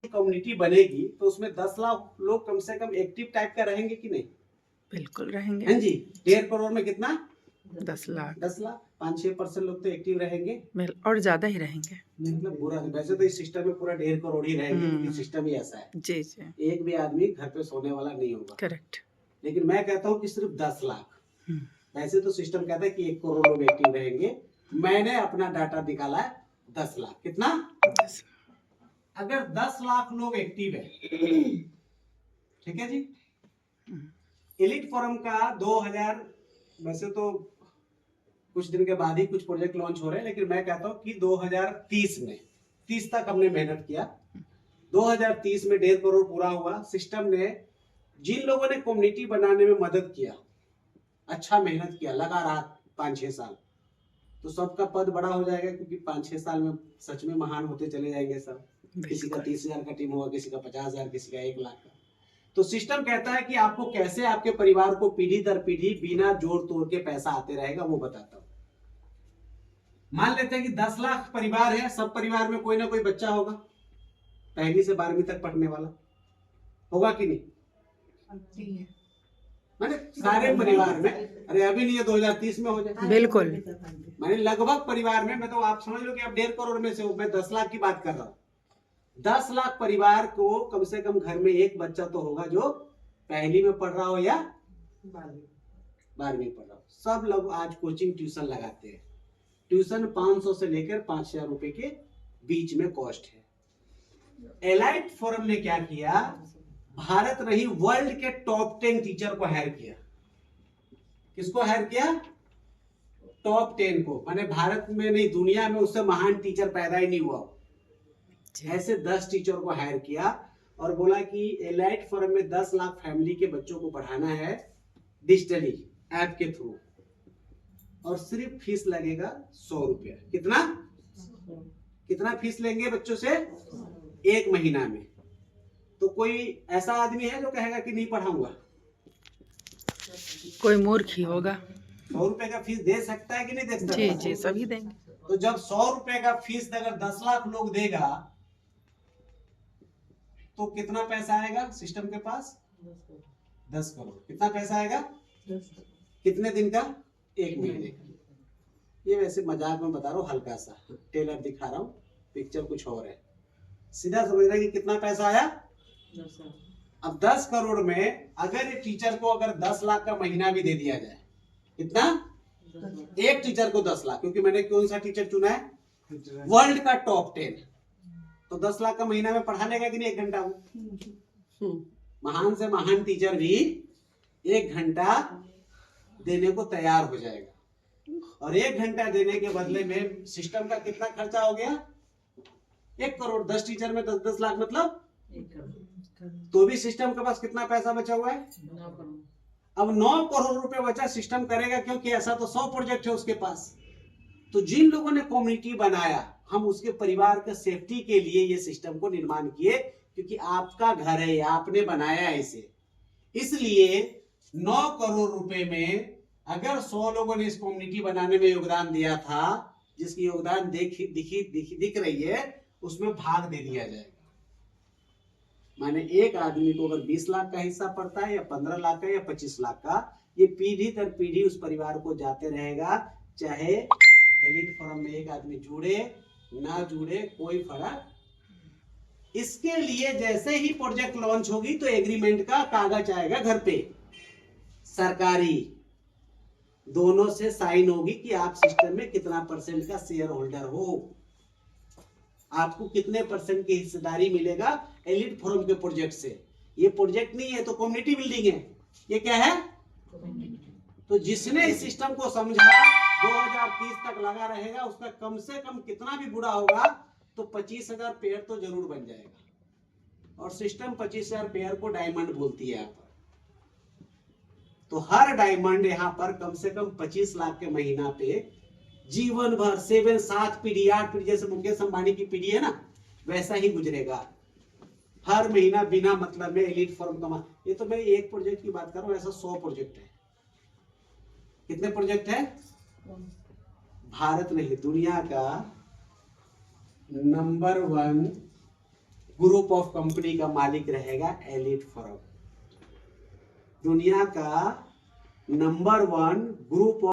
Community बनेगी तो उसमें 10 लाख लोग कम से कम एक्टिव टाइप का रहेंगे कि नहीं? बिल्कुल रहेंगे। हाँ जी। 1.5 करोड़ में कितना? 10 लाख। 10 लाख 5-6% लोग तो एक्टिव रहेंगे और ज्यादा ही रहेंगे। मतलब बुरा नहीं। वैसे तो इस सिस्टम में पूरा 1.5 करोड़ ही रहेंगे क्योंकि सिस्टम ही ऐसा है। जी जी। एक भी आदमी घर पे सोने वाला नहीं होगा। करेक्ट। लेकिन मैं कहता हूँ कि सिर्फ 10 लाख। वैसे तो सिस्टम कहता है कि 1 करोड़ लोग एक्टिव रहेंगे। मैंने अपना डाटा निकाला है 10 लाख। कितना? 10। अगर 10 लाख लोग एक्टिव है, ठीक है जी। एलिट फोरम का 2000, वैसे तो कुछ दिन के बाद ही कुछ प्रोजेक्ट लॉन्च हो रहे हैं, लेकिन मैं कहता हूं कि 2030 में 30 तक हमने मेहनत किया। 2030 में 1.5 करोड़ पूरा हुआ। सिस्टम ने जिन लोगों ने कम्युनिटी बनाने में मदद किया, अच्छा मेहनत किया, लगा रहा 5-6 साल, तो सबका पद बड़ा हो जाएगा क्योंकि 5-6 साल में सच में महान होते चले जाएंगे सब। किसी का 30,000 का टीम होगा, किसी का 50,000, किसी का 1 लाख का। तो सिस्टम कहता है कि आपको कैसे आपके परिवार को पीढ़ी दर पीढ़ी बिना जोड़ तोड़ के पैसा आते रहेगा, वो बताता हूं। मान लेते हैं कि 10 लाख परिवार है, सब परिवार में कोई ना कोई बच्चा होगा 1ली से 12वीं तक पढ़ने वाला, होगा कि नहीं? मैंने सारे परिवार में, अरे अभी नहीं है 2030 में हो जाए। बिल्कुल। मैंने लगभग परिवार में, मैं तो आप समझ लो कि अब 1.5 करोड़ में से मैं 10 लाख की बात कर रहा हूं। 10 लाख परिवार को कम से कम घर में एक बच्चा तो होगा जो 1ली में पढ़ रहा हो या 12वीं पढ़ रहा हो। सब लोग आज कोचिंग ट्यूशन लगाते हैं। ट्यूशन 500 से लेकर 5,000 रुपए के बीच में कॉस्ट है। एलाइट फोरम ने क्या किया, भारत नहीं वर्ल्ड के टॉप 10 टीचर को हायर किया। किसको हायर किया? टॉप 10 को। माने भारत में नहीं, दुनिया में उससे महान टीचर पैदा ही नहीं हुआ। ऐसे 10 टीचर को हायर किया और बोला कि एलाइट फोरम में 10 लाख फैमिली के बच्चों को पढ़ाना है डिजिटली ऐप के थ्रू, और सिर्फ फीस लगेगा 100 रुपया। कितना फीस लेंगे बच्चों से? 1 महीना में। तो कोई ऐसा आदमी है जो कहेगा कि नहीं पढ़ाऊंगा? कोई मूर्ख ही होगा। 100 रुपए का फीस दे सकता है कि नहीं दे सकता? जी जी, सभी देंगे। तो जब 100 रुपए का फीस अगर 10 लाख लोग देगा तो कितना पैसा आएगा सिस्टम के पास? 10 करोड़। कितना पैसा आएगा? कितने दिन का? 1 महीने का। ये वैसे मजाक में बता रहा हूँ, हल्का सा टेलर दिखा रहा हूँ, पिक्चर कुछ और है। सीधा समझ रहे कि कितना पैसा आया? अब 10 करोड़ में अगर एक टीचर को अगर 10 लाख का महीना भी दे दिया जाए, कितना? एक टीचर को 10 लाख, क्योंकि मैंने कौन सा टीचर चुना है? वर्ल्ड का टॉप 10। तो 10 लाख का महीना में पढ़ा लेगा कि नहीं 1 घंटा? वो महान से महान टीचर भी 1 घंटा देने को तैयार हो जाएगा। और 1 घंटा देने के बदले में सिस्टम का कितना खर्चा हो गया? 1 करोड़। 10 टीचर में 10-10 लाख मतलब 1 करोड़। तो भी सिस्टम के पास कितना पैसा बचा हुआ है? 9 करोड़। अब 9 करोड़ रुपए बचा। सिस्टम करेगा क्योंकि ऐसा तो 100 प्रोजेक्ट है उसके पास। तो जिन लोगों ने कम्युनिटी बनाया, हम उसके परिवार के सेफ्टी के लिए ये सिस्टम को निर्माण किए, क्योंकि आपका घर है, आपने बनाया है इसे। इसलिए 9 करोड़ रुपए में अगर 100 लोगों ने इस कम्युनिटी बनाने में योगदान दिया था, जिसकी योगदान दिख रही है, उसमें भाग दे दिया जाएगा। माने एक आदमी को अगर 20 लाख का हिस्सा पड़ता है या 15 लाख का या 25 लाख का, ये पीढ़ी दर पीढ़ी उस परिवार को जाते रहेगा। चाहे एलिट फोरम में एक आदमी जुड़े ना जुड़े, कोई फर्क। इसके लिए जैसे ही प्रोजेक्ट लॉन्च होगी तो एग्रीमेंट का कागज आएगा घर पे, सरकारी, दोनों से साइन होगी कि आप सिस्टम में कितना % का शेयर होल्डर हो, आपको कितने % की हिस्सेदारी मिलेगा एलिट फोरम के प्रोजेक्ट से। ये प्रोजेक्ट नहीं है तो कम्युनिटी बिल्डिंग है। ये क्या है? तो जिसने इस सिस्टम को समझा 2030 तक लगा रहेगा, उसका कम से कम कितना भी बुरा होगा तो 25,000 पेयर तो जरूर बन जाएगा। और सिस्टम 25,000 पेयर को डायमंड बोलती है यहाँ पर। तो हर डायमंड यहाँ पर कम से कम 25 लाख के महीना पे जीवन भर 7 पीढ़ी 8 पीढ़ी, जैसे मुकेश अंबानी की पीढ़ी है ना, वैसा ही गुजरेगा। हर महीना बिना मतलब में एलिट फोरम कमा। ये तो मैं एक प्रोजेक्ट की बात कर रहा हूँ, ऐसा 100 प्रोजेक्ट है। कितने प्रोजेक्ट है? भारत नहीं, दुनिया का नंबर 1 ग्रुप ऑफ कंपनी का मालिक रहेगा एलीट फर्म। दुनिया का नंबर 1 ग्रुप